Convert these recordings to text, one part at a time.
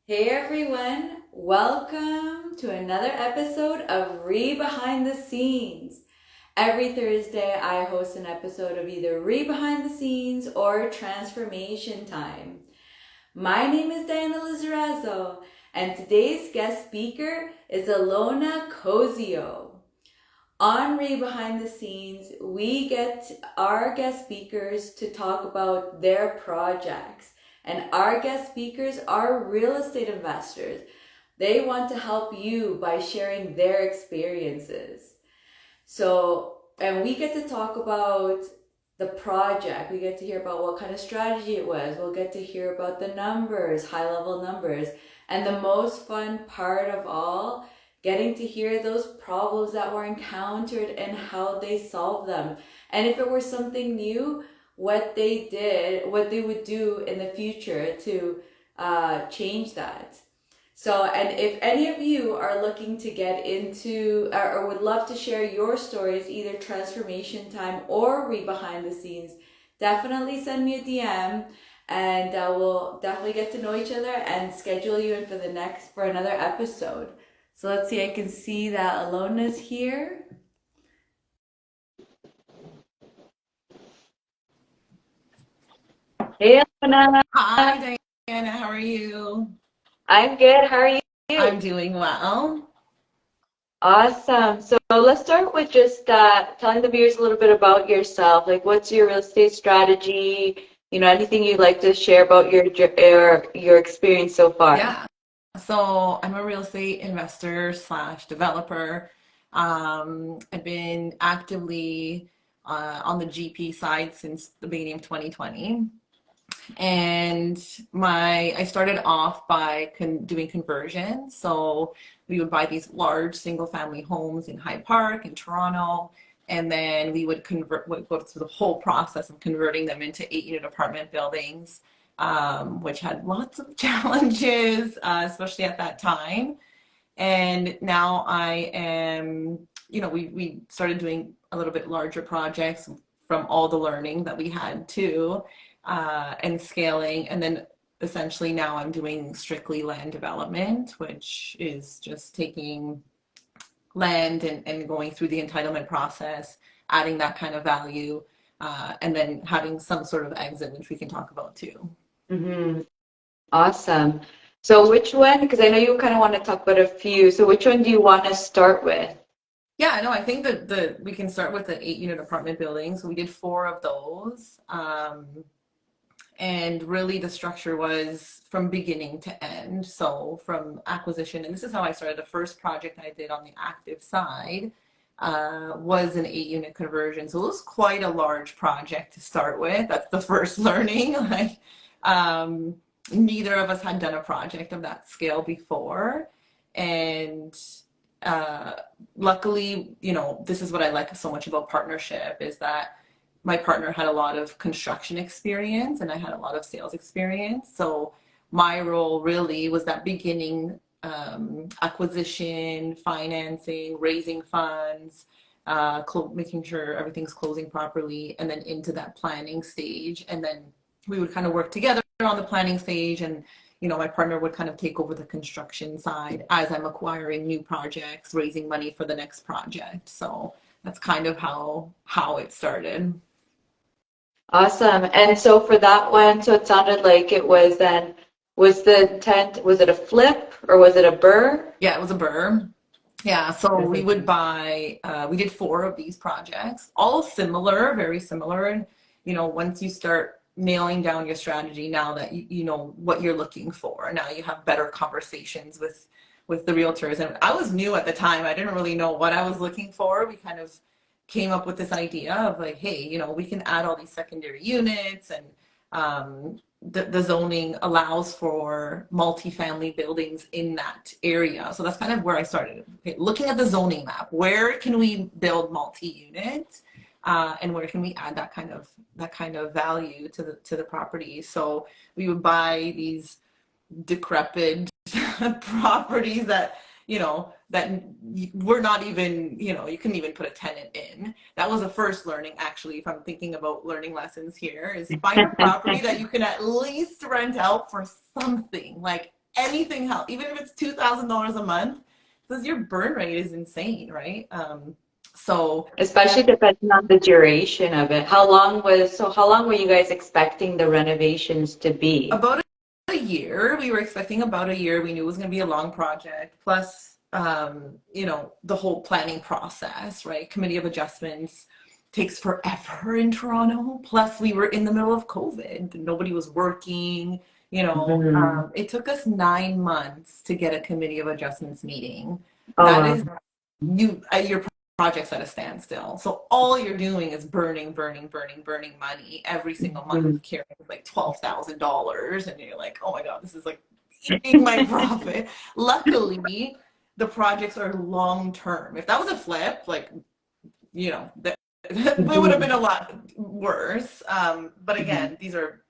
Hey everyone, welcome to another episode of RE Behind the Scenes. Every Thursday, I host an episode of either RE Behind the Scenes or Transformation Time. My name is Diana Lizarazo, and today's guest speaker is Ilona Koziol. On RE Behind the Scenes, we get our guest speakers to talk about their projects. And our guest speakers are real estate investors. They want to help you by sharing their experiences. And we get to talk about the project. We get to hear about what kind of strategy it was. We'll get to hear about the numbers, high level numbers. And the most fun part of all, getting to hear those problems that were encountered and how they solved them. And if it were something new, what they did, what they would do in the future to change that. So, and if any of you are looking to get into or would love to share your stories, either transformation time or read behind the scenes, definitely send me a DM and we'll definitely get to know each other and schedule you in for another episode. So let's see, I can see that Ilona's here. Hey, Ilona. Hi, Diana. How are you? I'm good. How are you? I'm doing well. Awesome. So let's start with just telling the viewers a little bit about yourself. Like, what's your real estate strategy? Anything you'd like to share about your experience so far. Yeah. So I'm a real estate investor slash developer. I've been actively on the GP side since the beginning of 2020. And I started off by doing conversions. So we would buy these large single family homes in Hyde Park in Toronto, and then would go through the whole process of converting them into 8-unit apartment buildings, which had lots of challenges, especially at that time. And now I am, we started doing a little bit larger projects from all the learning that we had too, and scaling. And then essentially now I'm doing strictly land development, which is just taking land and going through the entitlement process, adding that kind of value, and then having some sort of exit, which we can talk about too. Mm-hmm. Awesome. So which one, because I know you kind of want to talk about a few, so which one do you want to start with? Yeah, no, I think that we can start with the 8-unit apartment buildings. We did 4 of those. And really the structure was from beginning to end. So from acquisition, and this is how I started. The first project I did on the active side was an 8-unit conversion. So it was quite a large project to start with. That's the first learning. Like, neither of us had done a project of that scale before. And luckily, this is what I like so much about partnership, is that my partner had a lot of construction experience and I had a lot of sales experience. So my role really was that beginning, acquisition, financing, raising funds, making sure everything's closing properly, and then into that planning stage. And then we would kind of work together on the planning stage, and my partner would kind of take over the construction side as I'm acquiring new projects, raising money for the next project. So that's kind of how it started. Awesome. And so for that one, so it sounded like it was then, was the tent, was it a flip or was it a burr? Yeah, it was a burr. Yeah, so we would buy, we did 4 of these projects, all similar, very similar. And, once you start nailing down your strategy, now that you know what you're looking for, now you have better conversations with the realtors. And I was new at the time. I didn't really know what I was looking for. We kind of came up with this idea of like, hey, we can add all these secondary units, and the zoning allows for multifamily buildings in that area. So that's kind of where I started. Okay, looking at the zoning map, where can we build multi-unit, and where can we add that kind of value to the property? So we would buy these decrepit properties that we're not even, you couldn't even put a tenant in. That was the first learning, actually, if I'm thinking about learning lessons here, is find a property that you can at least rent out for something. Like, anything helps, even if it's $2,000 a month, because your burn rate is insane, right? So especially depending on the duration of it. How long were you guys expecting the renovations to be? about a year. We were expecting about a year. We knew it was going to be a long project. Plus, the whole planning process, right? Committee of adjustments takes forever in Toronto. Plus, we were in the middle of COVID. Nobody was working. It took us 9 months to get a committee of adjustments meeting. Oh, That wow. is your project's at a standstill. So all you're doing is burning money every single month, carrying like $12,000, and you're like, oh my God, this is like eating my profit. Luckily, the projects are long term. If that was a flip, like, that it would have been a lot worse. But again, these are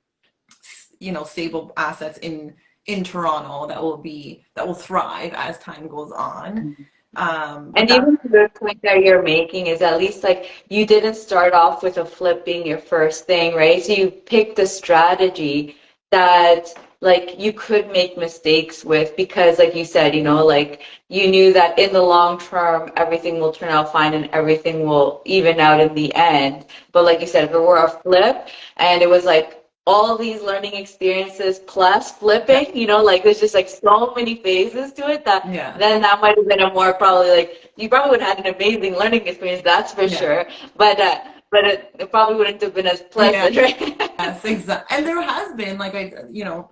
stable assets in Toronto that will thrive as time goes on. And even the good point that you're making is at least like you didn't start off with a flip being your first thing, right? So you picked a strategy that like you could make mistakes with because like you said, like you knew that in the long term everything will turn out fine and everything will even out in the end. But like you said, if it were a flip and it was like all these learning experiences plus flipping, like there's just like so many phases to it that then that might have been a more probably like you probably would have had an amazing learning experience, that's for sure. But it probably wouldn't have been as pleasant, right? Yes, exactly. And there has been like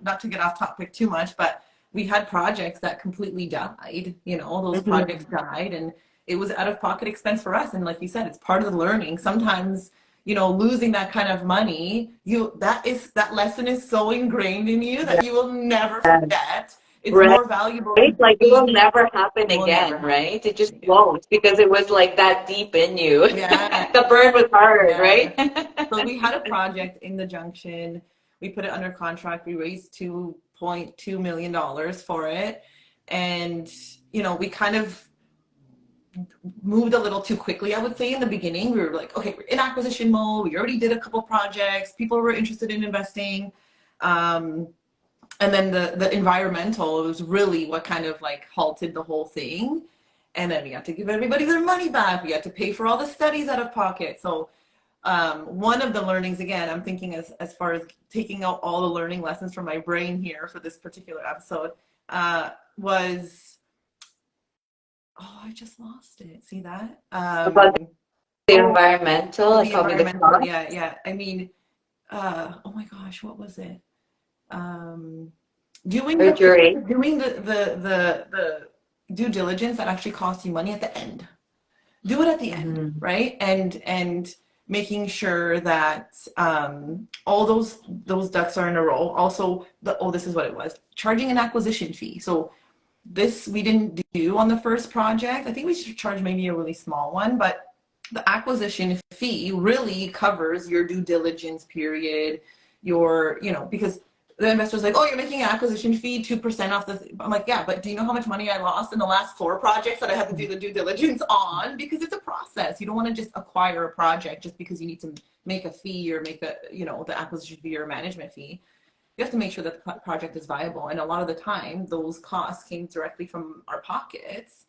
not to get off topic too much, but we had projects that completely died. Those projects died, and it was out of pocket expense for us. And like you said, it's part of the learning. Sometimes losing that kind of money, that lesson is so ingrained in you that you will never forget. It's more valuable. Right? Like it will never happen again, right? It just won't because it was like that deep in you. Yeah. The burn was hard, right? So we had a project in the Junction. We put it under contract. We raised $2.2 million for it. And, we kind of moved a little too quickly, I would say, in the beginning. We were like, okay, we're in acquisition mode. We already did a couple projects. People were interested in investing. And then the environmental was really what kind of like halted the whole thing. And then we had to give everybody their money back. We had to pay for all the studies out of pocket. So one of the learnings, again, I'm thinking as far as taking out all the learning lessons from my brain here for this particular episode, was I just lost it. See that? About the environmental, like probably the cost. Yeah. I mean, oh my gosh, what was it? Doing the due diligence that actually costs you money at the end. Do it at the end, right? And making sure that all those ducks are in a row. Also, this is what it was: charging an acquisition fee. So this we didn't do on the first project. I think we should charge maybe a really small one, but the acquisition fee really covers your due diligence period, because the investor's like, oh, you're making an acquisition fee 2% off I'm like, yeah, but do you know how much money I lost in the last 4 projects that I had to do the due diligence on? Because it's a process. You don't want to just acquire a project just because you need to make a fee or make the acquisition fee or management fee. You have to make sure that the project is viable. And a lot of the time, those costs came directly from our pockets.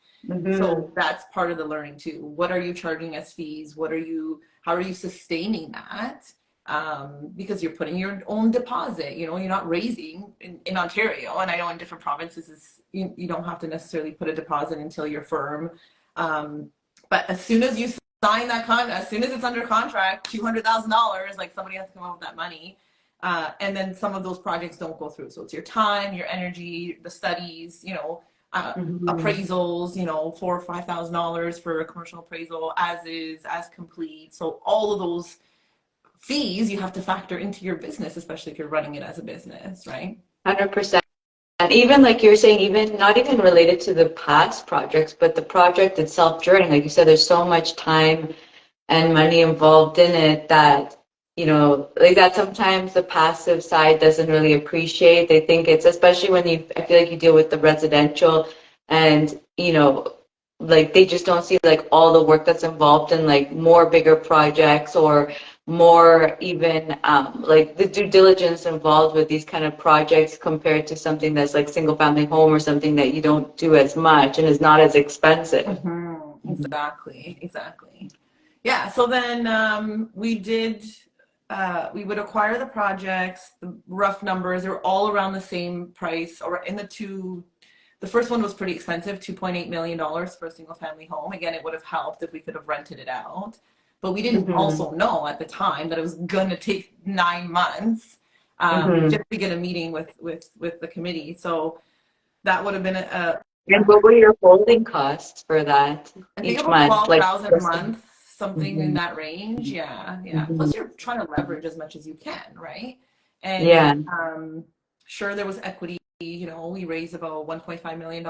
So that's part of the learning too. What are you charging as fees? How are you sustaining that? Because you're putting your own deposit, you're not raising in Ontario. And I know in different provinces, you don't have to necessarily put a deposit until you're firm. But as soon as you sign that contract, as soon as it's under contract, $200,000, like somebody has to come up with that money. And then some of those projects don't go through. So it's your time, your energy, the studies, appraisals, $4,000 or $5,000 for a commercial appraisal, as complete. So all of those fees you have to factor into your business, especially if you're running it as a business, right? 100%. And even like you're saying, even not even related to the past projects, but the project itself during, like you said, there's so much time and money involved in it that like that sometimes the passive side doesn't really appreciate. They think it's, especially when I feel like you deal with the residential and, like they just don't see like all the work that's involved in like more bigger projects or more even like the due diligence involved with these kind of projects compared to something that's like single family home or something that you don't do as much and is not as expensive. Exactly. Yeah, so then we would acquire the projects, the rough numbers, they were all around the same price, or in the first one was pretty expensive, $2.8 million for a single family home. Again, it would have helped if we could have rented it out. But we didn't also know at the time that it was going to take 9 months just to get a meeting with the committee. So that would have been And what were your holding costs for that I think each about month? Like 12,000 a month, something in that range. Yeah. Plus you're trying to leverage as much as you can, right? And yeah. Sure, there was equity. We raised about $1.5 million.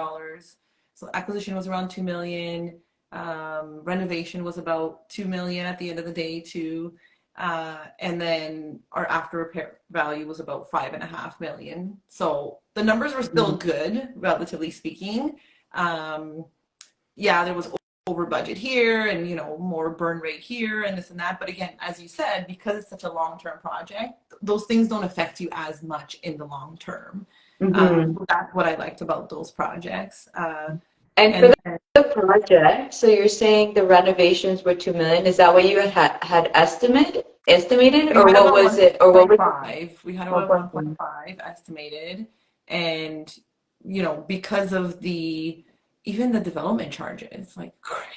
So acquisition was around 2 million. Renovation was about 2 million at the end of the day too. And then our after repair value was about 5.5 million. So the numbers were still good, relatively speaking. There was over budget here and more burn rate here and this and that, but again, as you said, because it's such a long-term project, those things don't affect you as much in the long term. So that's what I liked about those projects. And for the project, so you're saying the renovations were 2 million. Is that what you had estimated, or what was it? Or what was we had about 1.5 estimated, and because of even the development charges, like crazy.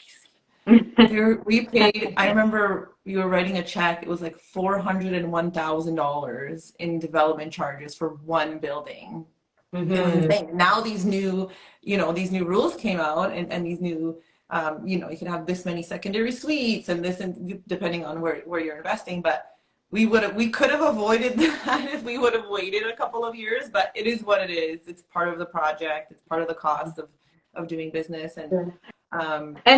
We paid, I remember we were writing a check, it was like $401,000 in development charges for one building. It was insane. Now these new rules came out, and these new, you can have this many secondary suites and this, and depending on where you're investing, but we could have avoided that if we would have waited a couple of years, but it is what it is. It's part of the project. It's part of the cost of doing business. And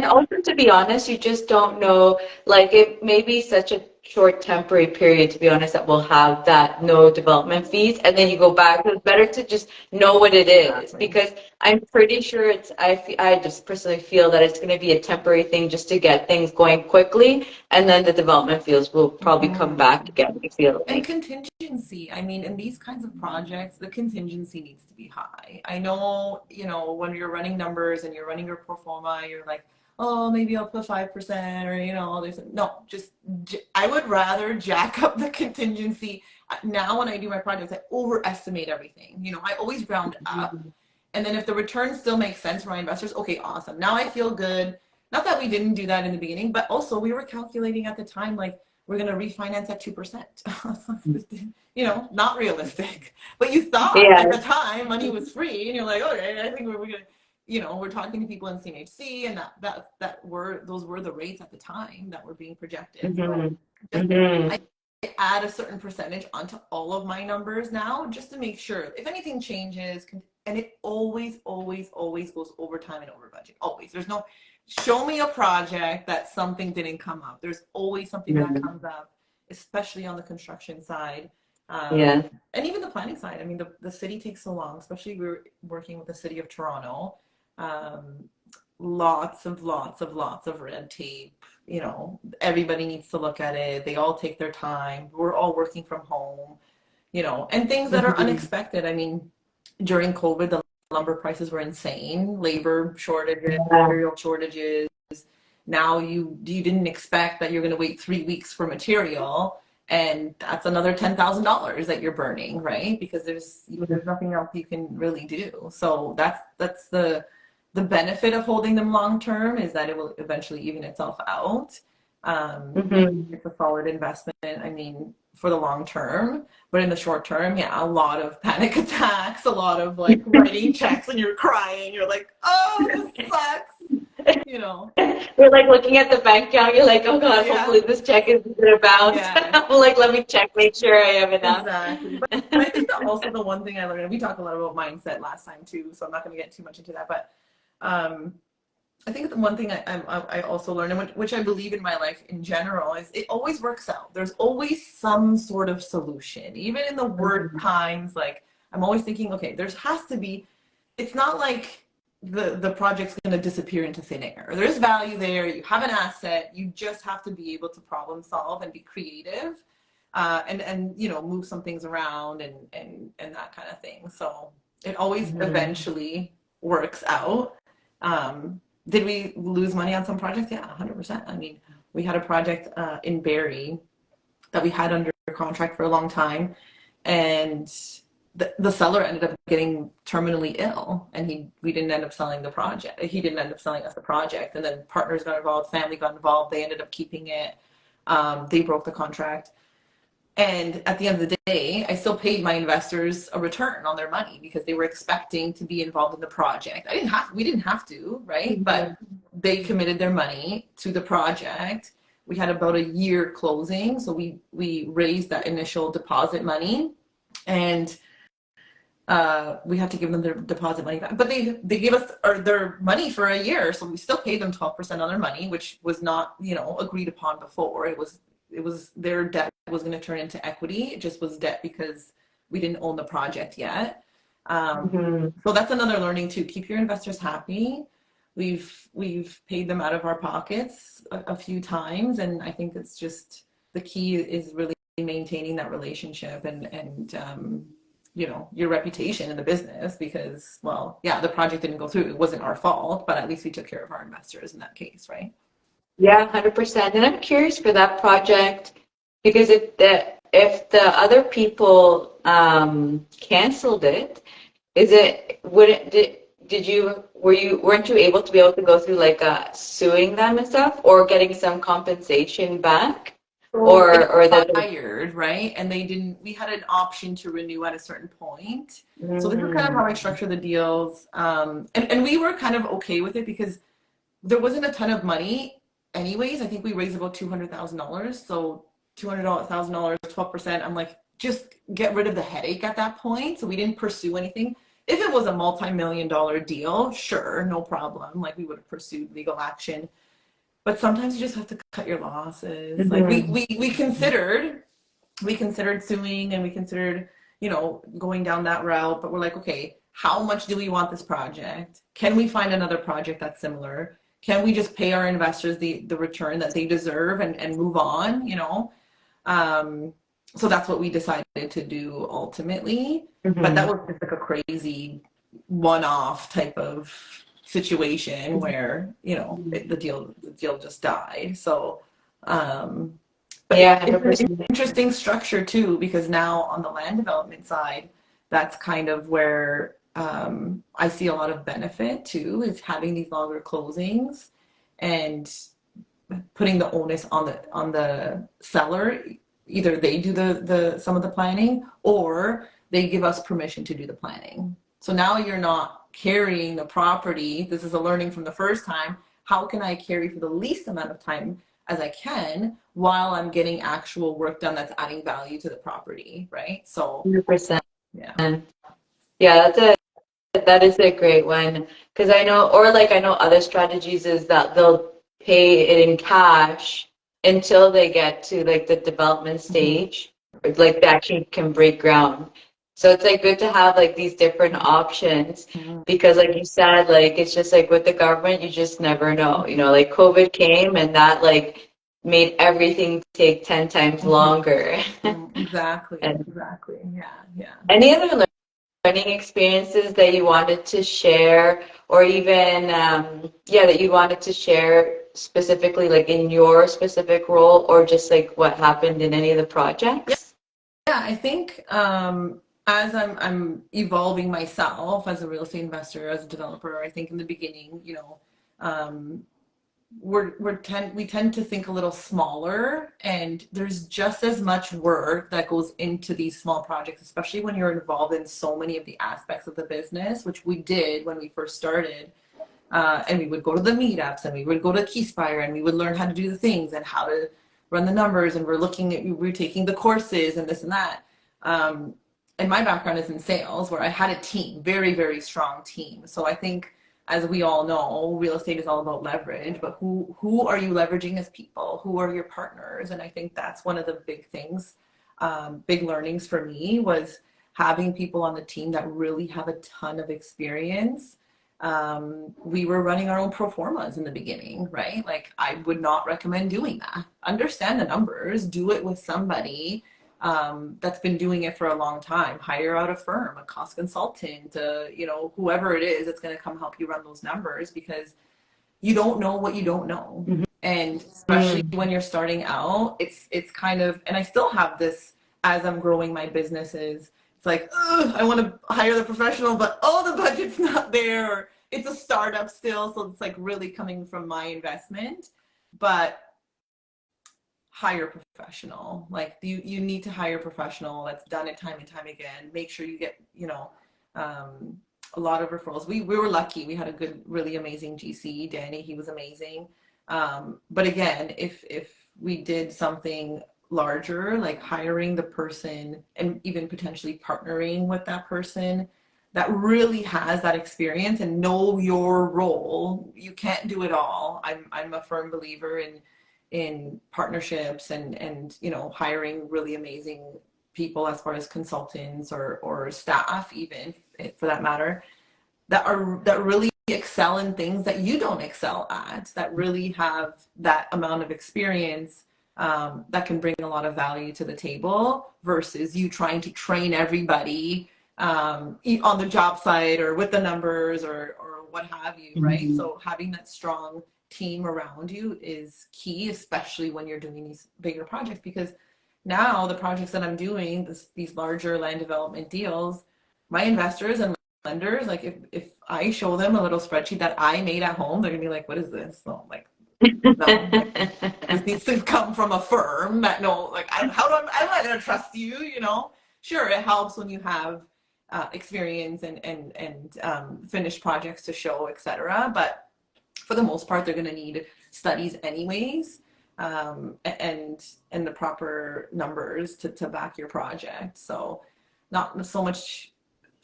also, to be honest, you just don't know, like it may be such a short temporary period, to be honest, that we'll have that no development fees, and then you go back. It's better to just know what it is, because I'm pretty sure I just personally feel that it's going to be a temporary thing just to get things going quickly, and then the development fees will probably come back again, I feel like. And contingency, I mean, in these kinds of projects, the contingency needs to be high. I know, when you're running numbers and you're running your pro forma, you're like, oh, maybe I'll put 5%, or there's no, I would rather jack up the contingency. Now when I do my projects, I overestimate everything. I always round up, and then if the return still makes sense for my investors, okay, awesome. Now I feel good. Not that we didn't do that in the beginning, but also we were calculating at the time, like, we're going to refinance at 2%. Not realistic. But you thought at the time money was free, and you're like, okay, I think we're going to, we're talking to people in CMHC, and those were the rates at the time that were being projected. So I add a certain percentage onto all of my numbers now, just to make sure if anything changes, and it always goes over time and over budget. Always. There's no show me a project that something didn't come up. There's always something that comes up, especially on the construction side. And even the planning side. I mean, the city takes so long, especially we're working with the city of Toronto. Lots of red tape. Everybody needs to look at it. They all take their time. We're all working from home, and things that are unexpected. I mean, during COVID, the lumber prices were insane, labor shortages, material shortages. Now you didn't expect that you're going to wait 3 weeks for material, and that's another $10,000 that you're burning, right? Because there's nothing else you can really do. So that's the benefit of holding them long term, is that it will eventually even itself out. It's a solid investment, I mean, for the long term. But in the short term, a lot of panic attacks, a lot of like writing checks and you're crying, you're like, oh, this sucks. You're like looking at the bank account, you're like, oh god, hopefully this check is going to bounce. Like, let me check, make sure I have enough. Exactly. But I think that also the one thing I learned, and we talked a lot about mindset last time too, so I'm not going to get too much into that, but I think the one thing I also learned, and which I believe in my life in general, is it always works out. There's always some sort of solution. Even in the worst times, like, I'm always thinking, okay, there has to be, it's not like the project's going to disappear into thin air. There's value there. You have an asset. You just have to be able to problem solve and be creative, and you know, move some things around and that kind of thing. So it always eventually works out. Did we lose money on some projects? Yeah, 100%. I mean, we had a project in Barrie that we had under contract for a long time, and the seller ended up getting terminally ill, and we didn't end up selling the project. He didn't end up selling us the project, and then partners got involved, family got involved. They ended up keeping it. They broke the contract. And at the end of the day, I still paid my investors a return on their money because they were expecting to be involved in the project. We didn't have to, right? But they committed their money to the project. We had about a year closing, so we raised that initial deposit money, and we had to give them their deposit money back. But they gave us their money for a year, so we still paid them 12% on their money, which was not, you know, agreed upon before. It was their debt was going to turn into equity. It just was debt because we didn't own the project yet. So that's another learning too. Keep your investors happy. We've paid them out of our pockets a few times, and I think it's just the key is really maintaining that relationship and you know, your reputation in the business, because, well, yeah, the project didn't go through. It wasn't our fault, but at least we took care of our investors in that case, right? Yeah, 100%. And I'm curious for that project, because if the other people canceled it, weren't you able to go through like suing them and stuff, or getting some compensation back? Or that expired, right? And we had an option to renew at a certain point. So this is kind of how I structure the deals. And we were kind of okay with it because there wasn't a ton of money anyways. I think we raised about $200,000. So $200,000, 12%. I'm like, just get rid of the headache at that point. So we didn't pursue anything. If it was a multi-million-dollar deal, sure, no problem. Like, we would have pursued legal action. But sometimes you just have to cut your losses. Like, we considered suing, and we considered, you know, going down that route. But we're like, okay, how much do we want this project? Can we find another project that's similar? Can we just pay our investors the return that they deserve and move on, you know? So that's what we decided to do ultimately. But that was just like a crazy one-off type of situation where, you know, the deal just died. So but yeah, it's an interesting structure too, because now on the land development side, that's kind of where I see a lot of benefit too, is having these longer closings and putting the onus on the seller. Either they do some of the planning, or they give us permission to do the planning. So now you're not carrying the property. This is a learning from the first time. How can I carry for the least amount of time as I can while I'm getting actual work done that's adding value to the property, right? So 100%. Yeah, that is a great one, because I know other strategies is that they'll pay it in cash until they get to like the development stage, like they actually can break ground. So it's like good to have like these different options, because like you said, like it's just like with the government, you just never know. You know, like COVID came and that like made everything take 10 times longer. Exactly. And Exactly. Yeah. any other learning experiences that you wanted to share, or even that you wanted to share specifically, like in your specific role, or just like what happened in any of the projects? Yeah, I think as I'm evolving myself as a real estate investor, as a developer, I think in the beginning, you know, we tend to think a little smaller, and there's just as much work that goes into these small projects, especially when you're involved in so many of the aspects of the business, which we did when we first started. And we would go to the meetups, and we would go to Keyspire, and we would learn how to do the things and how to run the numbers, and we're taking the courses and this and that. And my background is in sales, where I had a team, very, very strong team. So I think, as we all know, real estate is all about leverage, but who are you leveraging as people? Who are your partners? And I think that's one of the big things, big learnings for me, was having people on the team that really have a ton of experience we were running our own pro formas in the beginning, right? Like I would not recommend doing that. Understand the numbers, do it with somebody that's been doing it for a long time. Hire out a firm, a cost consultant, you know, whoever it is that's going to come help you run those numbers, because you don't know what you don't know. Mm-hmm. And especially when you're starting out, it's kind of, and I still have this as I'm growing my businesses. It's like, I want to hire the professional, but the budget's not there. Or it's a startup still, so it's like really coming from my investment. But hire a professional. Like you need to hire a professional that's done it time and time again. Make sure you get, you know, a lot of referrals. We were lucky. We had a good, really amazing GC, Danny. He was amazing. But again, if we did something larger, like hiring the person and even potentially partnering with that person that really has that experience and know your role. You can't do it all. I'm a firm believer in partnerships and you know, hiring really amazing people as far as consultants or staff, even for that matter, that really excel in things that you don't excel at, that really have that amount of experience, that can bring a lot of value to the table, versus you trying to train everybody on the job site or with the numbers or what have you, right? Mm-hmm. So having that strong team around you is key, especially when you're doing these bigger projects, because now the projects that I'm doing, these larger land development deals, my investors and lenders, like if I show them a little spreadsheet that I made at home, they're gonna be like, what is this? So I'm like, no, like, this needs to come from a firm that I'm not gonna trust you, you know. Sure, it helps when you have experience and finished projects to show, etc. But for the most part, they're gonna need studies anyways, and the proper numbers to back your project. So not so much.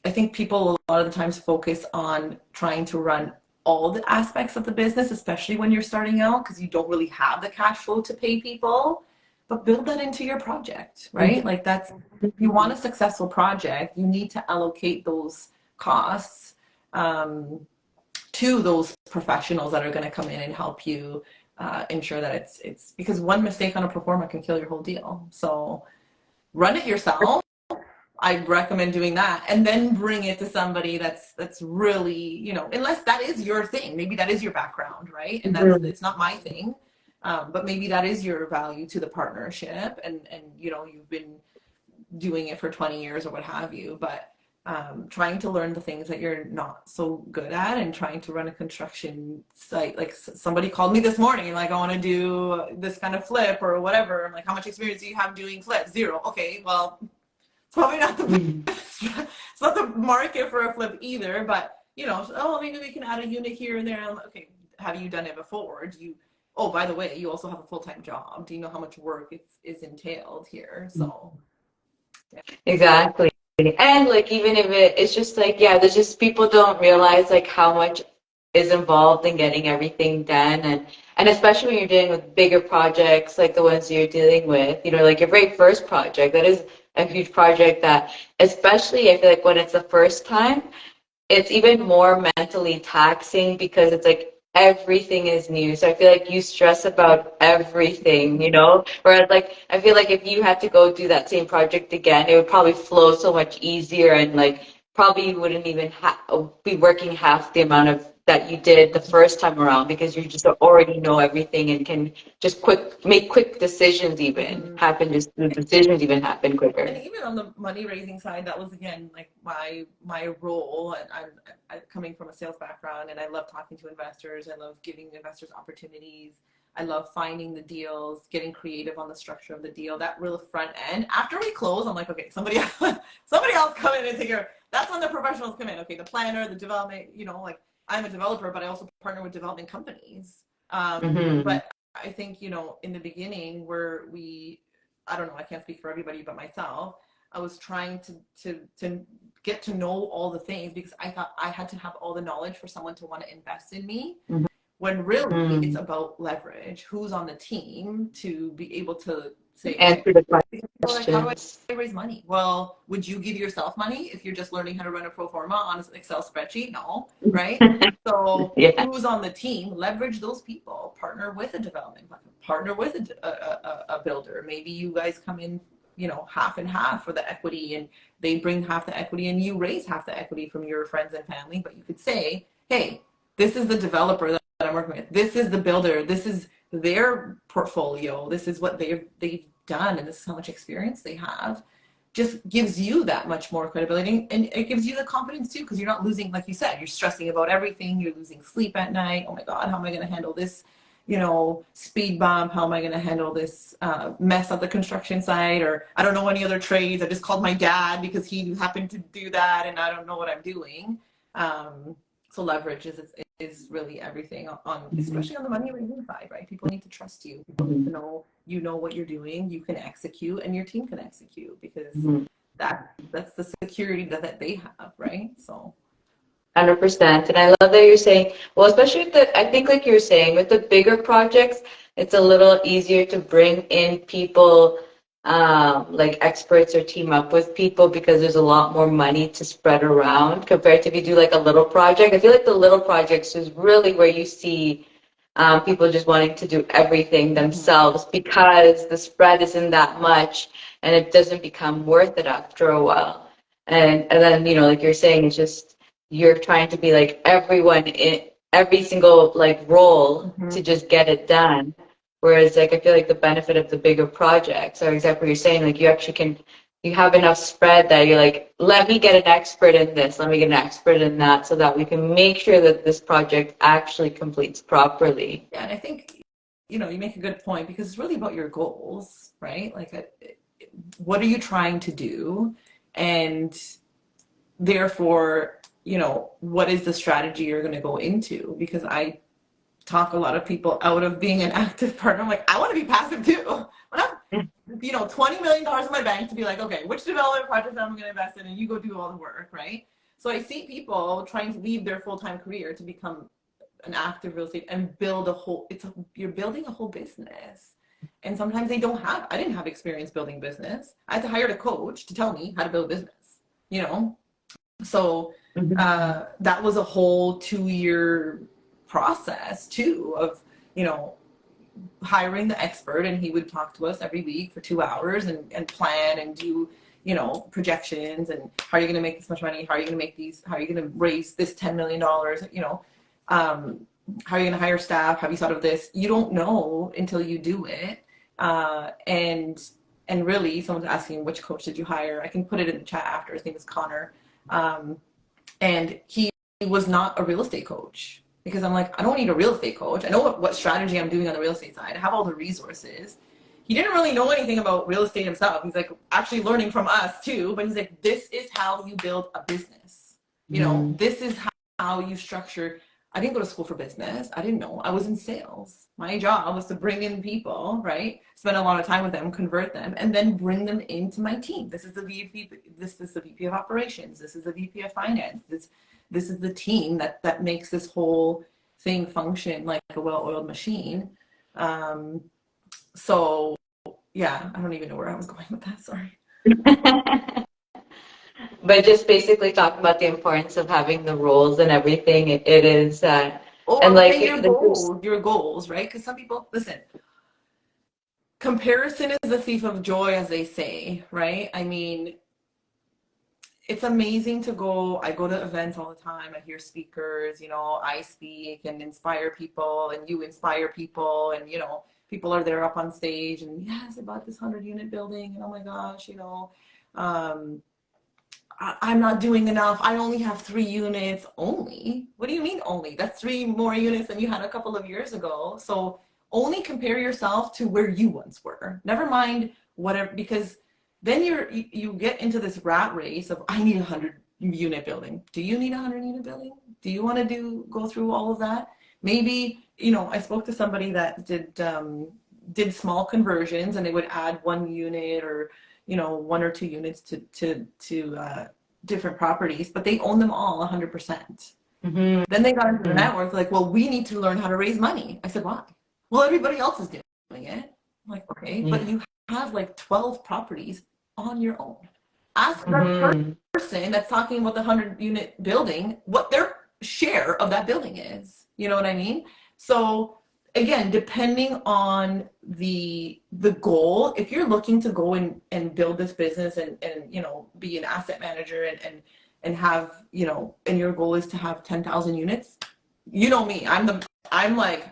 I think people a lot of the times focus on trying to run all the aspects of the business, especially when you're starting out, because you don't really have the cash flow to pay people. But build that into your project, right? Mm-hmm. Like that's, if you want a successful project, you need to allocate those costs to those professionals that are going to come in and help you ensure that it's because one mistake on a pro forma can kill your whole deal. So run it yourself. I recommend doing that, and then bring it to somebody that's really, you know, unless that is your thing, maybe that is your background, right? And that's, it's not my thing, but maybe that is your value to the partnership, and you know, you've been doing it for 20 years or what have you, but trying to learn the things that you're not so good at, and trying to run a construction site. Like somebody called me this morning and like, I want to do this kind of flip or whatever. I'm like, how much experience do you have doing flips? 0. Okay, well, probably not the best. It's not the market for a flip either, but you know, maybe we can add a unit here and there. I'm like, okay, have you done it before? Do you, by the way, you also have a full-time job. Do you know how much work is entailed here? So yeah. Exactly. And like, even if it's just like, yeah, there's just, people don't realize like how much is involved in getting everything done, and especially when you're dealing with bigger projects like the ones you're dealing with, you know, like your very first project, that is a huge project that, especially I feel like when it's the first time, it's even more mentally taxing, because it's like everything is new. So I feel like you stress about everything, you know, whereas like I feel like if you had to go do that same project again, it would probably flow so much easier, and like probably you wouldn't even be working half the amount of that you did the first time around, because you just already know everything and can just make quick decisions, even the decisions even happen quicker. And even on the money raising side, that was again like my role. And I'm coming from a sales background, and I love talking to investors. I love giving investors opportunities. I love finding the deals, getting creative on the structure of the deal. That real front end. After we close, I'm like, okay, somebody else come in and take care. That's when the professionals come in. Okay, the planner, the development, you know, like I'm a developer, but I also partner with development companies. But I think, you know, in the beginning where I don't know, I can't speak for everybody but myself, I was trying to get to know all the things, because I thought I had to have all the knowledge for someone to want to invest in me. When really it's about leverage. Who's on the team to be able to say, answer the like, how do questions. I raise money? Well, would you give yourself money if you're just learning how to run a pro forma on an Excel spreadsheet? No, right? So Yeah. who's on the team? Leverage those people. Partner with a development partner. Partner with a builder. Maybe you guys come in, you know, half and half for the equity, and they bring half the equity, and you raise half the equity from your friends and family. But you could say, hey, this is the developer that I'm working with. This is the builder. This is their portfolio. This is what they've done, and this is how much experience they have. Just gives you that much more credibility, and it gives you the confidence too, because you're not losing, like you said, you're stressing about everything. You're losing sleep at night. Oh my God, how am I going to handle this, you know, speed bump? How am I going to handle this mess at the construction site? Or I don't know any other trades. I just called my dad because he happened to do that, and I don't know what I'm doing. So leverage is really everything on, especially on the money raising side, right? People need to trust you. People need to know you know what you're doing, you can execute, and your team can execute, because that's the security that they have, right? So 100%. And I love that you're saying, well, especially with the, I think like you're saying, with the bigger projects, it's a little easier to bring in people, like experts, or team up with people, because there's a lot more money to spread around compared to if you do like a little project. I feel like the little projects is really where you see people just wanting to do everything themselves, because the spread isn't that much and it doesn't become worth it after a while. And then, you know, like you're saying, it's just, you're trying to be like everyone in every single like role to just get it done. Whereas like I feel like the benefit of the bigger projects are exactly what you're saying. Like you actually can, you have enough spread that you're like, let me get an expert in this, let me get an expert in that, so that we can make sure that this project actually completes properly. yeah, and I think, you know, you make a good point, because it's really about your goals, right? Like what are you trying to do, and therefore, you know, what is the strategy you're going to go into? Because I talk a lot of people out of being an active partner. I'm like, I want to be passive too. When I'm, you know, $20 million in my bank, to be like, okay, which development project am I going to invest in? And you go do all the work, right? So I see people trying to leave their full-time career to become an active real estate and build a whole, you're building a whole business. And sometimes they don't have, I didn't have experience building business. I had to hire a coach to tell me how to build a business, you know? So that was a whole 2-year process too, of, you know, hiring the expert, and he would talk to us every week for 2 hours and plan and do, you know, projections, and how are you going to make this much money? How are you going to make these? How are you going to raise this $10 million? You know, how are you going to hire staff? Have you thought of this? You don't know until you do it. And really, someone's asking, which coach did you hire? I can put it in the chat after. His name is Connor. And he was not a real estate coach, because I'm like, I don't need a real estate coach. I know what strategy I'm doing on the real estate side. I have all the resources. He didn't really know anything about real estate himself. He's like actually learning from us too, but he's like, this is how you build a business. You know, this is how you structure. I didn't go to school for business. I didn't know. I was in sales. My job was to bring in people, right? Spend a lot of time with them, convert them, and then bring them into my team. This is the VP. This is the VP of operations. This is the VP of finance. This is the team that makes this whole thing function like a well-oiled machine. So yeah, I don't even know where I was going with that. Sorry. But just basically talking about the importance of having the roles and everything. It is, and like your goals, right? Because some people, listen, comparison is the thief of joy, as they say, right? I mean, it's amazing to go. I go to events all the time. I hear speakers, you know, I speak and inspire people, and you inspire people, and, you know, people are there up on stage, and yes, I bought this 100-unit building, and oh my gosh, you know, I'm not doing enough. I only have 3 units. Only? What do you mean only? That's 3 more units than you had a couple of years ago. So only compare yourself to where you once were. Never mind whatever, because then you get into this rat race of, I need a 100-unit building. Do you need a 100-unit building? Do you want to go through all of that? Maybe, you know, I spoke to somebody that did small conversions, and they would add 1 unit or, you know, 1 or 2 units to different properties, but they own them all 100%. Then they got into the network, like, well, we need to learn how to raise money. I said, why? Well, everybody else is doing it. I'm like, okay, but you have like 12 properties on your own. Ask that person that's talking about the 100-unit building what their share of that building is. You know what I mean? So again, depending on the goal, if you're looking to go and build this business and you know, be an asset manager and have, you know, and your goal is to have 10,000 units, you know me, I'm like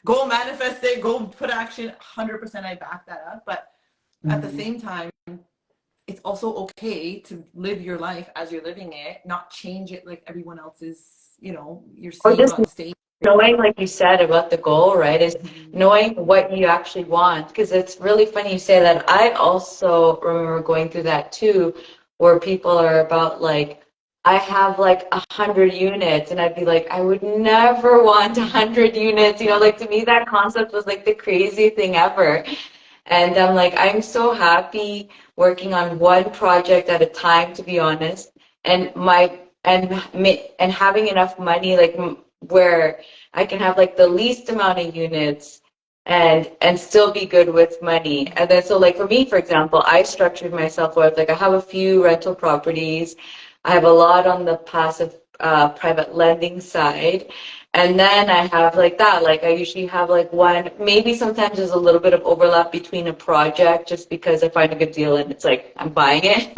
go manifest it, go put action, 100% I back that up. But at the same time, it's also okay to live your life as you're living it, not change it like everyone else is, you know, you're seeing on stage. Knowing, like you said, about the goal, right, is knowing what you actually want. Because it's really funny you say that. I also remember going through that too, where people are about like, I have like 100 units, and I'd be like, I would never want 100 units. You know, like to me, that concept was like the crazy thing ever. And I'm like, I'm so happy working on one project at a time, to be honest, and having enough money, like where I can have like the least amount of units and still be good with money. And then so like for me, for example, I structured myself with like I have a few rental properties. I have a lot on the passive private lending side. And then I have like that, like I usually have like one, maybe sometimes there's a little bit of overlap between a project just because I find a good deal and it's like, I'm buying it.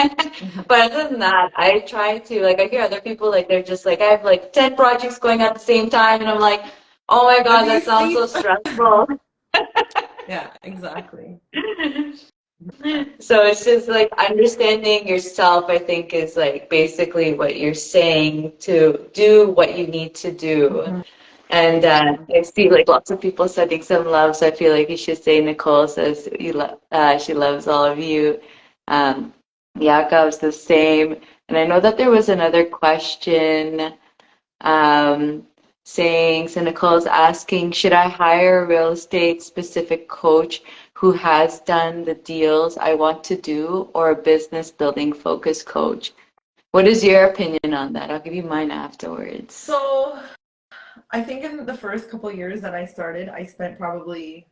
But other than that, I try to, like I hear other people, like they're just like, I have like 10 projects going at the same time. And I'm like, oh my God, that sounds so stressful. Yeah, exactly. So it's just like understanding yourself, I think, is like basically what you're saying, to do what you need to do. And I see like lots of people sending some love, so I feel like you should say Nicole says she loves all of you. Yakov's the same. And I know that there was another question saying, so Nicole's asking, should I hire a real estate specific coach who has done the deals I want to do, or a business building focused coach? What is your opinion on that? I'll give you mine afterwards. So I think in the first couple of years that I started, I spent probably,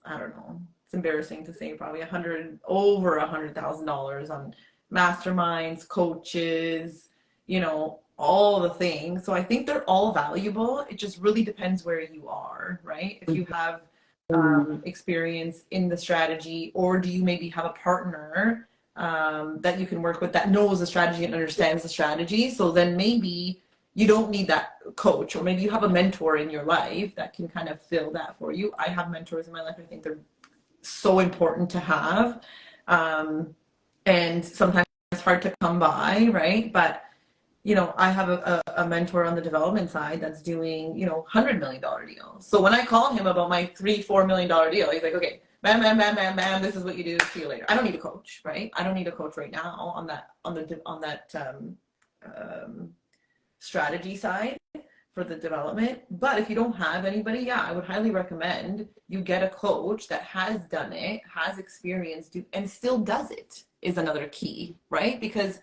I don't know, it's embarrassing to say, probably over $100,000 on masterminds, coaches, you know, all the things. So I think they're all valuable. It just really depends where you are, right? If you have experience in the strategy, or do you maybe have a partner that you can work with that knows the strategy and understands the strategy? So then maybe you don't need that coach, or maybe you have a mentor in your life that can kind of fill that for you. I have mentors in my life. I think they're so important to have, and sometimes it's hard to come by, right? But you know, I have a mentor on the development side that's doing, you know, $100 million deals. So when I call him about my $3-4 million deal, he's like, okay, bam, this is what you do. See you later. I don't need a coach, right? I don't need a coach right now on that strategy side for the development. But if you don't have anybody, yeah, I would highly recommend you get a coach that has done it, has experience, and still does it, is another key, right? Because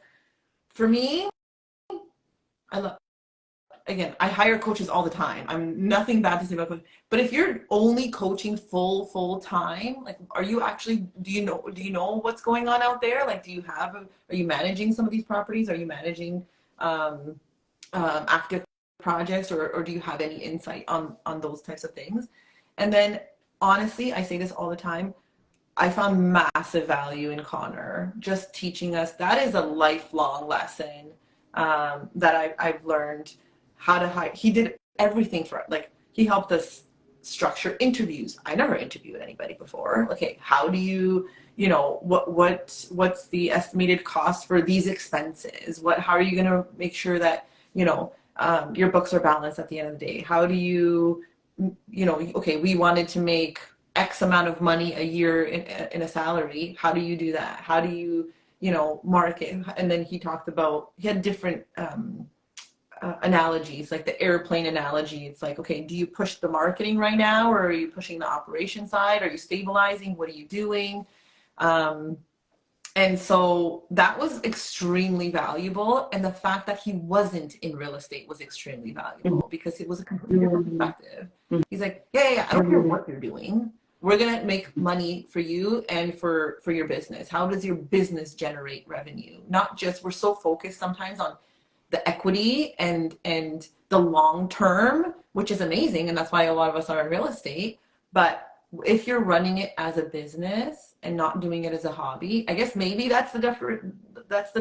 for me, I hire coaches all the time. I'm nothing bad to say about coaching. But if you're only coaching full time, like, are you actually, do you know what's going on out there? Like, are you managing some of these properties? Are you managing active projects, or do you have any insight on those types of things? And then honestly, I say this all the time, I found massive value in Connor just teaching us. That is a lifelong lesson that I've learned how to hire. He did everything for, like, he helped us structure interviews. I never interviewed anybody before. Okay, how do you know, what's the estimated cost for these expenses? How are you going to make sure that, you know, your books are balanced at the end of the day? How do you know, okay, we wanted to make X amount of money a year in a salary. How do you do that? How do you know, market? And then he had different analogies, like the airplane analogy. It's like, okay, do you push the marketing right now, or are you pushing the operation side? Are you stabilizing? What are you doing? And so that was extremely valuable. And the fact that he wasn't in real estate was extremely valuable, because it was a completely different perspective. He's like, yeah, I don't care what you're doing. we're going to make money for you and for your business. How does your business generate revenue? Not just, we're so focused sometimes on the equity and the long term, which is amazing, and that's why a lot of us are in real estate. But if you're running it as a business and not doing it as a hobby, I guess maybe that's the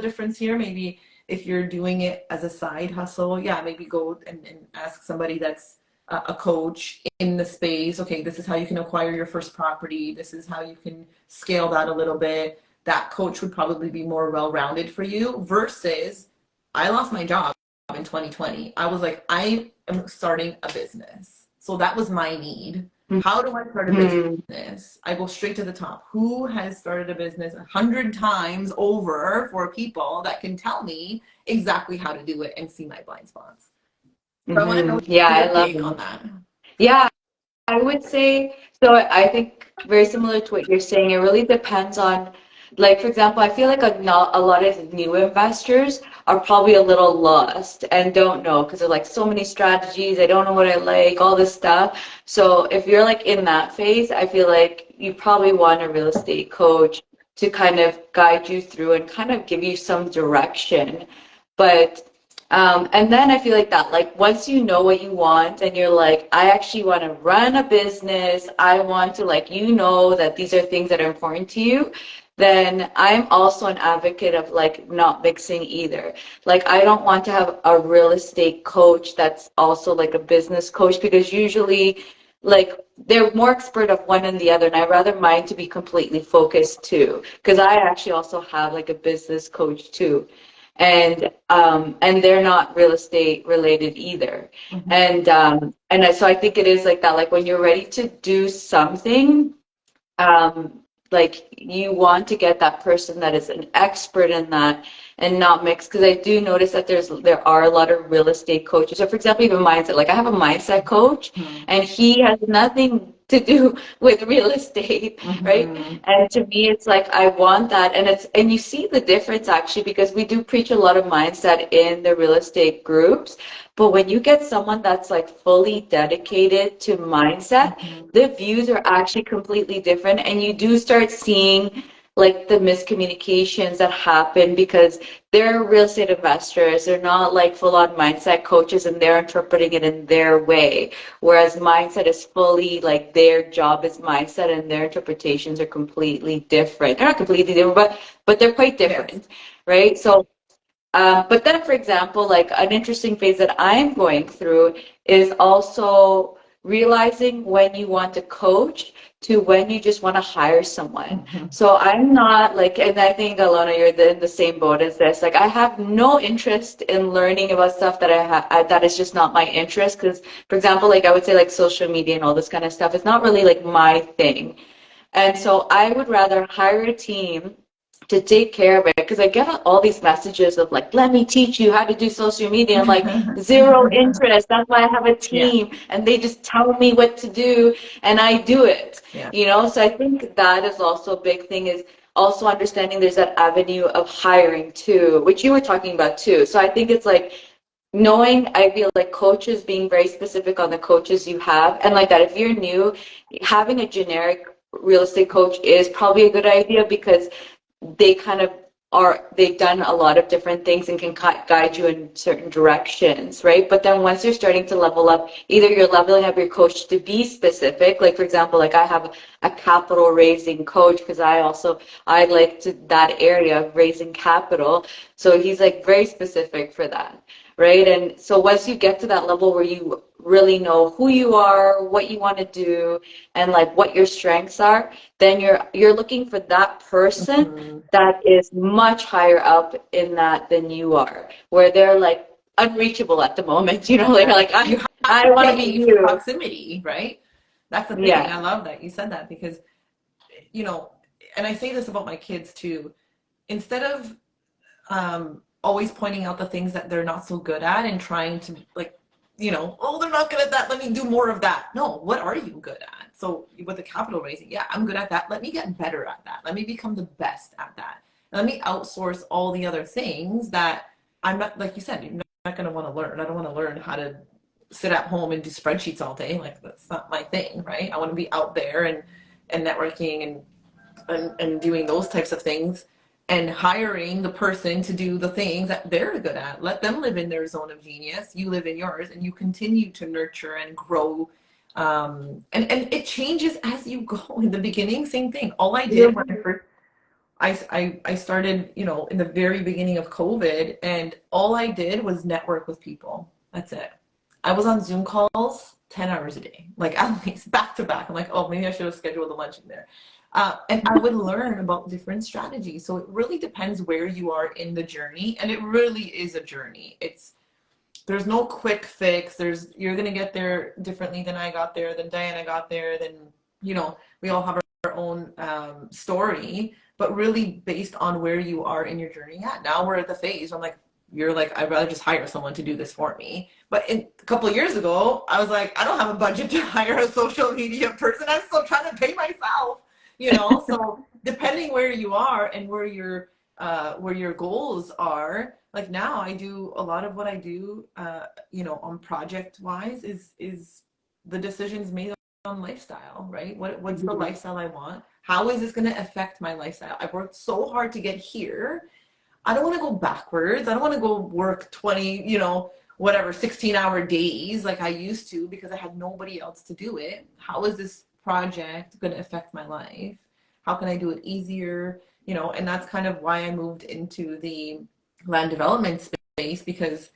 difference here. Maybe if you're doing it as a side hustle, yeah, maybe go and ask somebody that's a coach in the space. Okay, this is how you can acquire your first property. This is how you can scale that a little bit. That coach would probably be more well-rounded for you versus I lost my job in 2020. I was like, I am starting a business. So that was my need. How do I start a business? I go straight to the top. Who has started a business 100 times over for people that can tell me exactly how to do it and see my blind spots? So I want to know I love take on that. Yeah, I would say so. I think very similar to what you're saying. It really depends on, like, for example, I feel like not a lot of new investors are probably a little lost and don't know because there's like so many strategies. I don't know what I like, all this stuff. So if you're like in that phase, I feel like you probably want a real estate coach to kind of guide you through and kind of give you some direction. But and then I feel like that, like once you know what you want and you're like, I actually want to run a business, I want to, like, you know that these are things that are important to you, then I'm also an advocate of like not mixing either. Like I don't want to have a real estate coach that's also like a business coach because usually like they're more expert of one and the other, and I rather mine to be completely focused too, because I actually also have like a business coach too. And they're not real estate related either. So I think it is like that, like when you're ready to do something, like you want to get that person that is an expert in that and not mix, because I do notice that there are a lot of real estate coaches. So for example, even mindset, like I have a mindset coach and he has nothing to do with real estate, right? And to me it's like I want that, and you see the difference actually, because we do preach a lot of mindset in the real estate groups, but when you get someone that's like fully dedicated to mindset, the views are actually completely different, and you do start seeing like the miscommunications that happen because they're real estate investors. They're not like full-on mindset coaches and they're interpreting it in their way. Whereas mindset is fully like their job is mindset and their interpretations are completely different. They're not completely different, but they're quite different, right? So but then, for example, like an interesting phase that I'm going through is also realizing when you want to coach to when you just want to hire someone. So I'm not like, and I think Ilona, you're in the same boat as this. Like I have no interest in learning about stuff that that is just not my interest. Because, for example, like I would say like social media and all this kind of stuff is not really like my thing. And so I would rather hire a team to take care of it, because I get all these messages of like, let me teach you how to do social media. I'm like, zero interest. That's why I have a team and they just tell me what to do and I do it, you know? So I think that is also a big thing, is also understanding there's that avenue of hiring too, which you were talking about too. So I think it's like knowing, I feel like coaches, being very specific on the coaches you have, and like that, if you're new, having a generic real estate coach is probably a good idea, because they kind of they've done a lot of different things and can guide you in certain directions, right? But then once you're starting to level up, either you're leveling up your coach to be specific, like for example, like I have a capital raising coach because I like to that area of raising capital. So he's like very specific for that, right? And so once you get to that level where you really know who you are, what you want to do, and like what your strengths are, then you're looking for that person that is much higher up in that than you are, where they're like unreachable at the moment, you know, like I want to be you. Proximity, right? That's the thing. I love that you said that, because, you know, and I say this about my kids too, instead of always pointing out the things that they're not so good at and trying to like, you know, oh, they're not good at that, let me do more of that. No, what are you good at? So with the capital raising, yeah, I'm good at that. Let me get better at that. Let me become the best at that. Let me outsource all the other things that I'm not, like you said, you're not going to want to learn. I don't want to learn how to sit at home and do spreadsheets all day. Like that's not my thing, right? I want to be out there and networking and doing those types of things, and hiring the person to do the things that they're good at. Let them live in their zone of genius. You live in yours, and you continue to nurture and grow. And it changes as you go. In the beginning, same thing. All I did when I started, you know, in the very beginning of COVID, and all I did was network with people. That's it. I was on Zoom calls 10 hours a day, like at least back to back. I'm like, oh, maybe I should have scheduled a lunch in there. And I would learn about different strategies. So it really depends where you are in the journey. And it really is a journey. There's no quick fix. You're going to get there differently than I got there, than Diana got there, than, you know, we all have our own story, but really based on where you are in your journey. Yeah, now we're at the phase where I'm like, you're like, I'd rather just hire someone to do this for me. But a couple of years ago, I was like, I don't have a budget to hire a social media person. I'm still trying to pay myself. You know, so depending where you are and where your goals are, like now I do a lot of what I do, you know, on project wise is the decisions made on lifestyle, right? What's the lifestyle I want? How is this going to affect my lifestyle? I've worked so hard to get here. I don't want to go backwards. I don't want to go work 20, you know, whatever, 16-hour days like I used to because I had nobody else to do it. How is this project going to affect my life? How can I do it easier? You know, and that's kind of why I moved into the land development space, because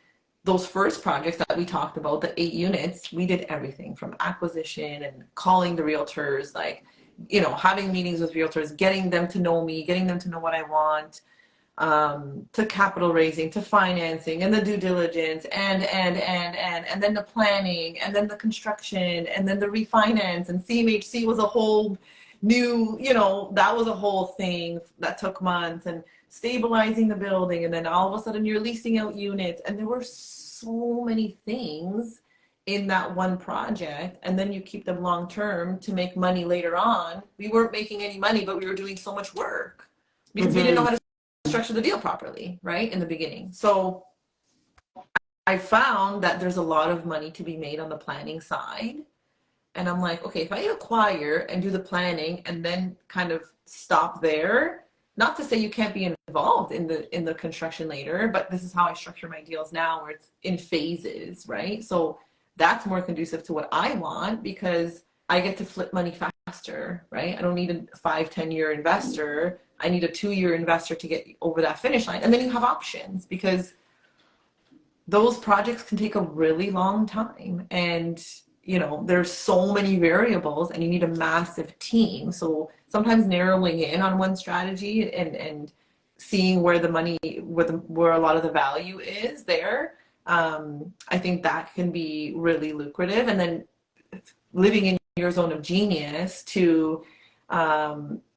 those first projects that we talked about, the 8 units, we did everything from acquisition and calling the realtors, like, you know, having meetings with realtors, getting them to know me, getting them to know what I want, to capital raising, to financing, and the due diligence, and then the planning, and then the construction, and then the refinance, and CMHC was a whole new, you know, that was a whole thing that took months, and stabilizing the building, and then all of a sudden you're leasing out units, and there were so many things in that one project, and then you keep them long term to make money later on. We weren't making any money, but we were doing so much work because we didn't know how to structure the deal properly, right, in the beginning. So I found that there's a lot of money to be made on the planning side. And I'm like, okay, if I acquire and do the planning and then kind of stop there, not to say you can't be involved in the construction later, but this is how I structure my deals now, where it's in phases, right? So that's more conducive to what I want because I get to flip money faster, right? I don't need a 5-10 year investor. I need a 2-year investor to get over that finish line. And then you have options because those projects can take a really long time. And, you know, there's so many variables and you need a massive team. So sometimes narrowing in on one strategy and seeing where the money, where a lot of the value is there, I think that can be really lucrative. And then living in your zone of genius to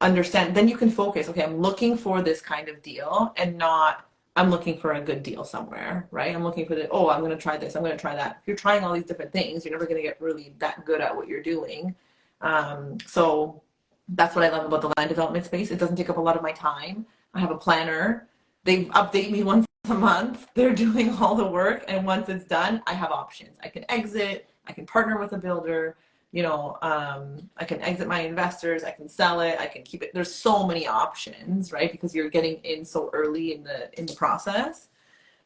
understand, then you can focus, okay, I'm looking for this kind of deal and not I'm looking for a good deal somewhere, right? I'm looking for I'm going to try this, I'm going to try that. If you're trying all these different things, you're never going to get really that good at what you're doing. So that's what I love about the land development space. It doesn't take up a lot of my time. I have a planner. They update me once a month. They're doing all the work. And once it's done, I have options. I can exit. I can partner with a builder. You know, I can exit my investors. I can sell it. I can keep it. There's so many options, right? Because you're getting in so early in the process.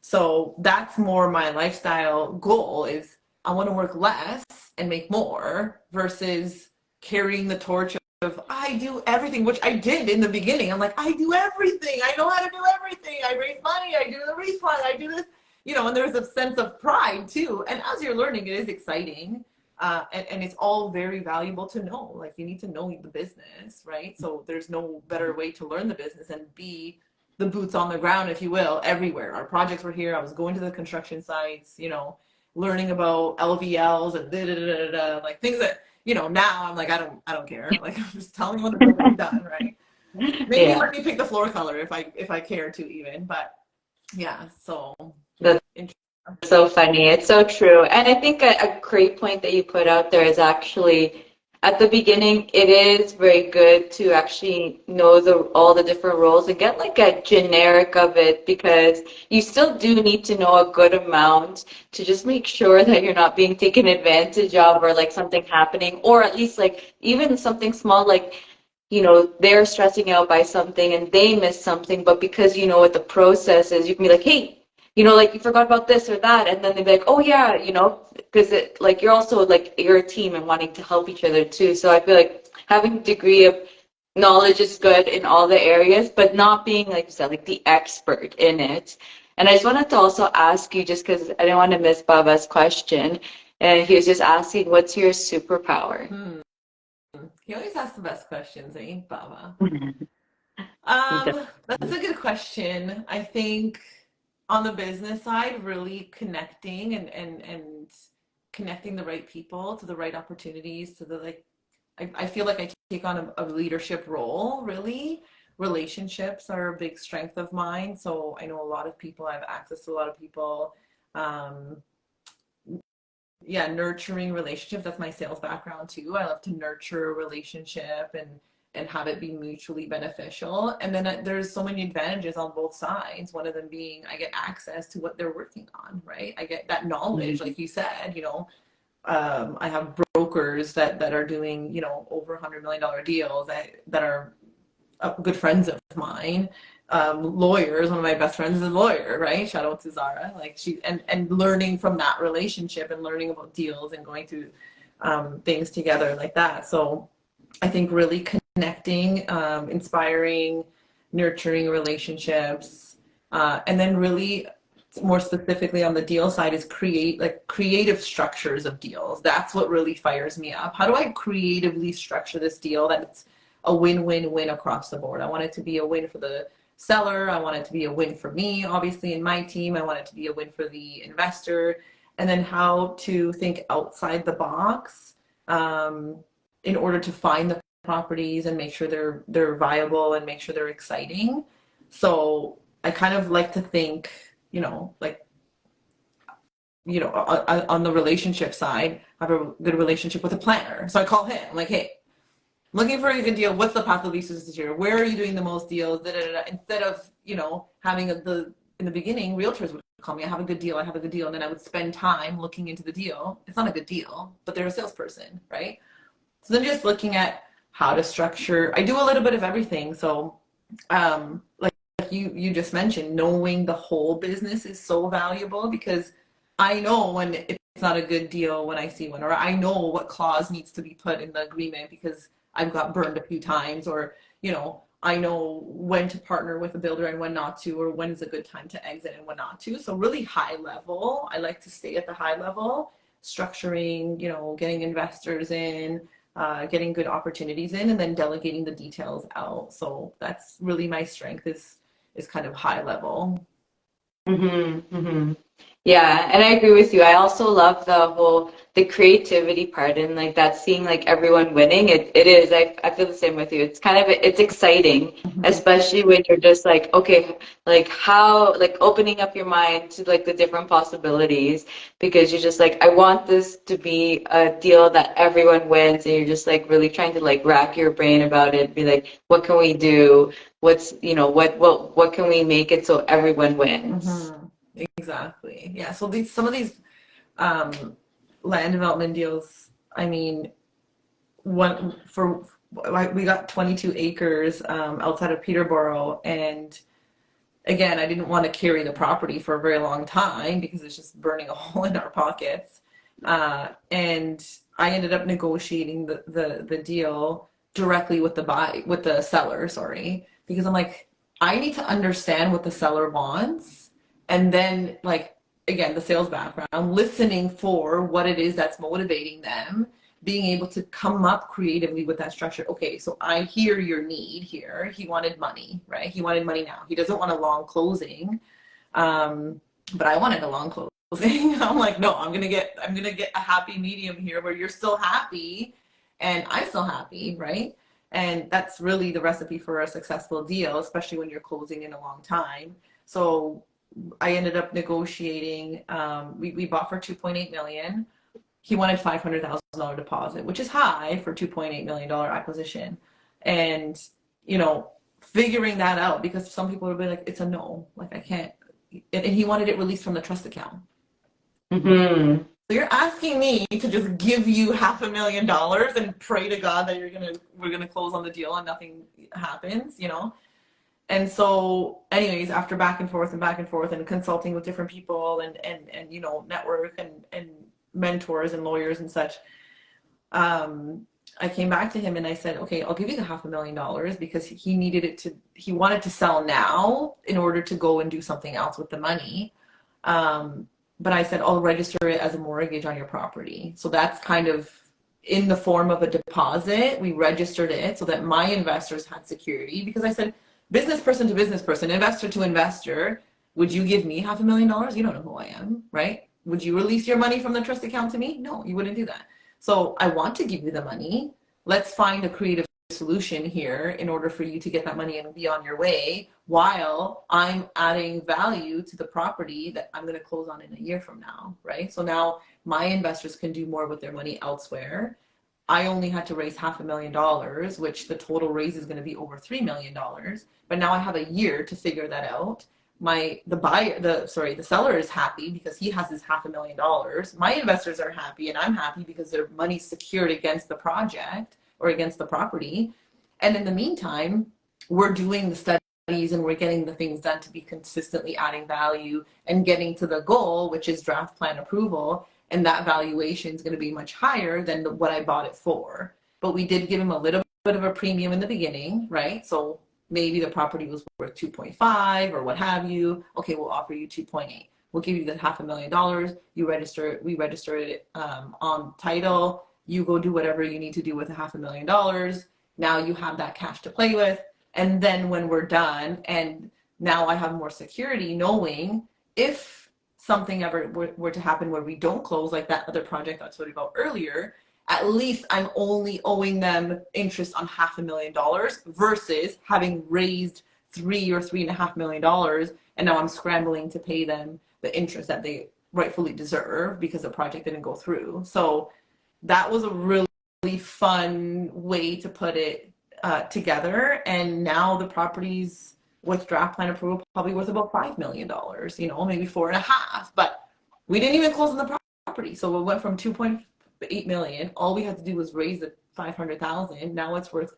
So that's more my lifestyle goal is I want to work less and make more versus carrying the torch of I do everything, which I did in the beginning. I'm like, I do everything. I know how to do everything. I raise money. I do the refund. I do this, you know, and there's a sense of pride too. And as you're learning, it is exciting. And it's all very valuable to know. Like you need to know the business, right? So there's no better way to learn the business and be the boots on the ground, if you will, everywhere. Our projects were here. I was going to the construction sites, you know, learning about LVLs and like things that, you know, now I'm like, I don't care. Like I'm just telling you when the building's done, right? Maybe let me pick the floor color if I care to even, but yeah, so that's so funny. It's so true. And I think a great point that you put out there is actually at the beginning, it is very good to actually know all the different roles and get like a generic of it, because you still do need to know a good amount to just make sure that you're not being taken advantage of, or like something happening, or at least like even something small, like, they're stressing out by something and they miss something, but because you know what the process is, you can be like, hey, like you forgot about this or that, and then they'd be like, oh yeah, because it like you're also like you're a team and wanting to help each other too. So I feel like having a degree of knowledge is good in all the areas, but not being, like you said, like the expert in it. And I just wanted to also ask you, just because I didn't want to miss Baba's question, and he was just asking, what's your superpower? He always asks the best questions, eh, Baba? He That's a good question. I think on the business side, really connecting and connecting the right people to the right opportunities, to the like, I feel like I take on a leadership role, really. Relationships are a big strength of mine. So I know a lot of people, I have access to a lot of people. Yeah, nurturing relationships. That's my sales background too. I love to nurture a relationship and have it be mutually beneficial. And then there's so many advantages on both sides. One of them being I get access to what they're working on, right? I get that knowledge, like you said, I have brokers that are doing, over $100 million deals that are good friends of mine. Lawyers, one of my best friends is a lawyer, right? Shout out to Zara. Like and learning from that relationship and learning about deals and going through things together like that. So I think really connecting, inspiring, nurturing relationships, and then really more specifically on the deal side is creative structures of deals. That's what really fires me up. How do I creatively structure this deal that it's a win-win-win across the board? I want it to be a win for the seller. I want it to be a win for me, obviously, in my team. I want it to be a win for the investor. And then how to think outside the box in order to find the properties and make sure they're viable and make sure they're exciting. So I kind of like to think, on the relationship side, I have a good relationship with a planner. So I call him, I'm like, hey, I'm looking for a good deal. What's the path of least this year? Where are you doing the most deals? Da, da, da, da. Instead of, having in the beginning, realtors would call me, I have a good deal, I have a good deal. And then I would spend time looking into the deal. It's not a good deal, but they're a salesperson, right? So then just looking at how to structure, I do a little bit of everything. So like you just mentioned, knowing the whole business is so valuable, because I know when it's not a good deal when I see one, or I know what clause needs to be put in the agreement because I've got burned a few times, or, I know when to partner with a builder and when not to, or when is a good time to exit and when not to. So really high level, I like to stay at the high level, structuring, getting investors in, getting good opportunities in, and then delegating the details out. So that's really my strength is kind of high level. Mm-hmm, mm-hmm. Yeah, and I agree with you. I also love the creativity part, and like that, seeing like everyone winning. It is. I feel the same with you. It's exciting, especially when you're just like, okay, like how, like opening up your mind to like the different possibilities, because you're just like, I want this to be a deal that everyone wins, and you're just like really trying to like rack your brain about it, be like, what can we do? What's, what can we make it so everyone wins? Mm-hmm. Exactly. Yeah. So some of these land development deals, I mean, we got 22 acres outside of Peterborough, and again, I didn't want to carry the property for a very long time because it's just burning a hole in our pockets. And I ended up negotiating the deal directly with the seller, sorry, because I'm like, I need to understand what the seller wants. And then, like, again, the sales background, listening for what it is that's motivating them, being able to come up creatively with that structure. Okay, so I hear your need here. He wanted money, right? He wanted money now. He doesn't want a long closing, but I wanted a long closing. I'm like, no, I'm gonna get a happy medium here where you're still happy and I'm still happy, right? And that's really the recipe for a successful deal, especially when you're closing in a long time. So I ended up negotiating. We bought for 2.8 million. he wanted $500,000 deposit, which is high for $2.8 million acquisition. And, you know, figuring that out, because some people would be like, it's a no, like I can't. And he wanted it released from the trust account. Mm-hmm. So you're asking me to just give you $500,000 and pray to God that we're gonna close on the deal and nothing happens, you know? And so anyways, after back and forth and consulting with different people and you know, network and mentors and lawyers and such, I came back to him and I said, okay, I'll give you the $500,000 because he wanted to sell now in order to go and do something else with the money. But I said, I'll register it as a mortgage on your property. So that's kind of in the form of a deposit. We registered it so that my investors had security, because I said, business person to business person, investor to investor, would you give me $500,000? You don't know who I am, right? Would you release your money from the trust account to me? No, you wouldn't do that. So I want to give you the money. Let's find a creative solution here in order for you to get that money and be on your way while I'm adding value to the property that I'm going to close on in a year from now, right? So now my investors can do more with their money elsewhere. I only had to raise $500,000, which the total raise is going to be over $3 million. But now I have a year to figure that out. The seller is happy because he has his $500,000. My investors are happy and I'm happy because their money's secured against the project or against the property. And in the meantime, we're doing the studies and we're getting the things done to be consistently adding value and getting to the goal, which is draft plan approval. And that valuation is going to be much higher than what I bought it for. But we did give him a little bit of a premium in the beginning, right? So maybe the property was worth 2.5 or what have you. Okay, we'll offer you 2.8. We'll give you the $500,000. You register it. We register it on title. You go do whatever you need to do with the $500,000. Now you have that cash to play with. And then when we're done, and now I have more security knowing if something ever were to happen where we don't close, like that other project I told you about earlier, at least I'm only owing them interest on $500,000 versus having raised $3 or $3.5 million, and now I'm scrambling to pay them the interest that they rightfully deserve because the project didn't go through. So that was a really fun way to put it together. And now the property's with draft plan approval probably worth about $5 million, you know, maybe 4.5, but we didn't even close on the property. So it went from 2.8 million. All we had to do was raise the 500,000. Now it's worth,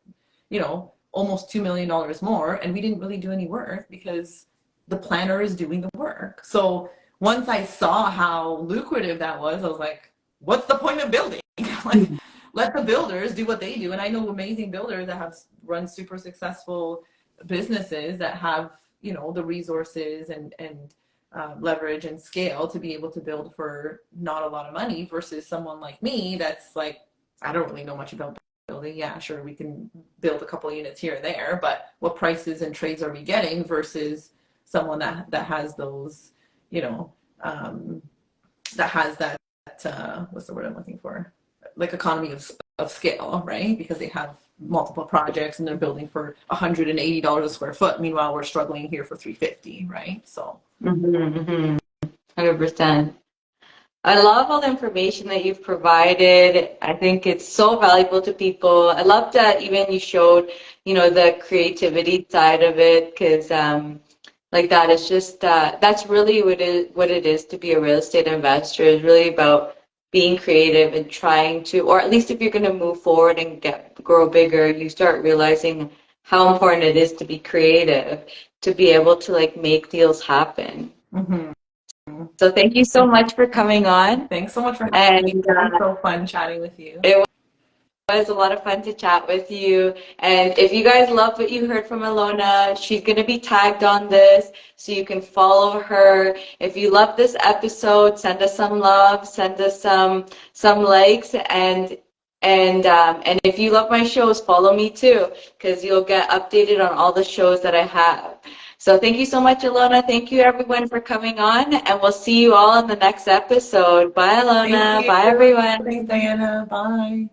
you know, almost $2 million more. And we didn't really do any work because the planner is doing the work. So once I saw how lucrative that was, I was like, what's the point of building? Like, let the builders do what they do. And I know amazing builders that have run super successful businesses that have, you know, the resources and leverage and scale to be able to build for not a lot of money versus someone like me that's like, I don't really know much about building. Yeah, sure, we can build a couple units here and there, but what prices and trades are we getting versus someone that has those, you know, that has that what's the word I'm looking for? Like economy of scale, right? Because they have multiple projects and they're building for $180 a square foot. Meanwhile, we're struggling here for $350, right? So 100%. I love all the information that you've provided. I think it's so valuable to people. I love that even you showed, you know, the creativity side of it, because like that is just that's really what it is to be a real estate investor. Is really about being creative and trying to, or at least if you're going to move forward and grow bigger, you start realizing how important it is to be creative, to be able to like make deals happen. Mm-hmm. So thank you so much for coming on. Thanks so much for having me. It was so fun chatting with you. It was a lot of fun to chat with you. And if you guys loved what you heard from Ilona, she's going to be tagged on this so you can follow her. If you love this episode, send us some love, send us some likes, and if you love my shows, follow me too, because you'll get updated on all the shows that I have. So thank you so much, Ilona. Thank you, everyone, for coming on, and we'll see you all in the next episode. Bye, Ilona. Bye, everyone. Thanks, Diana. Bye.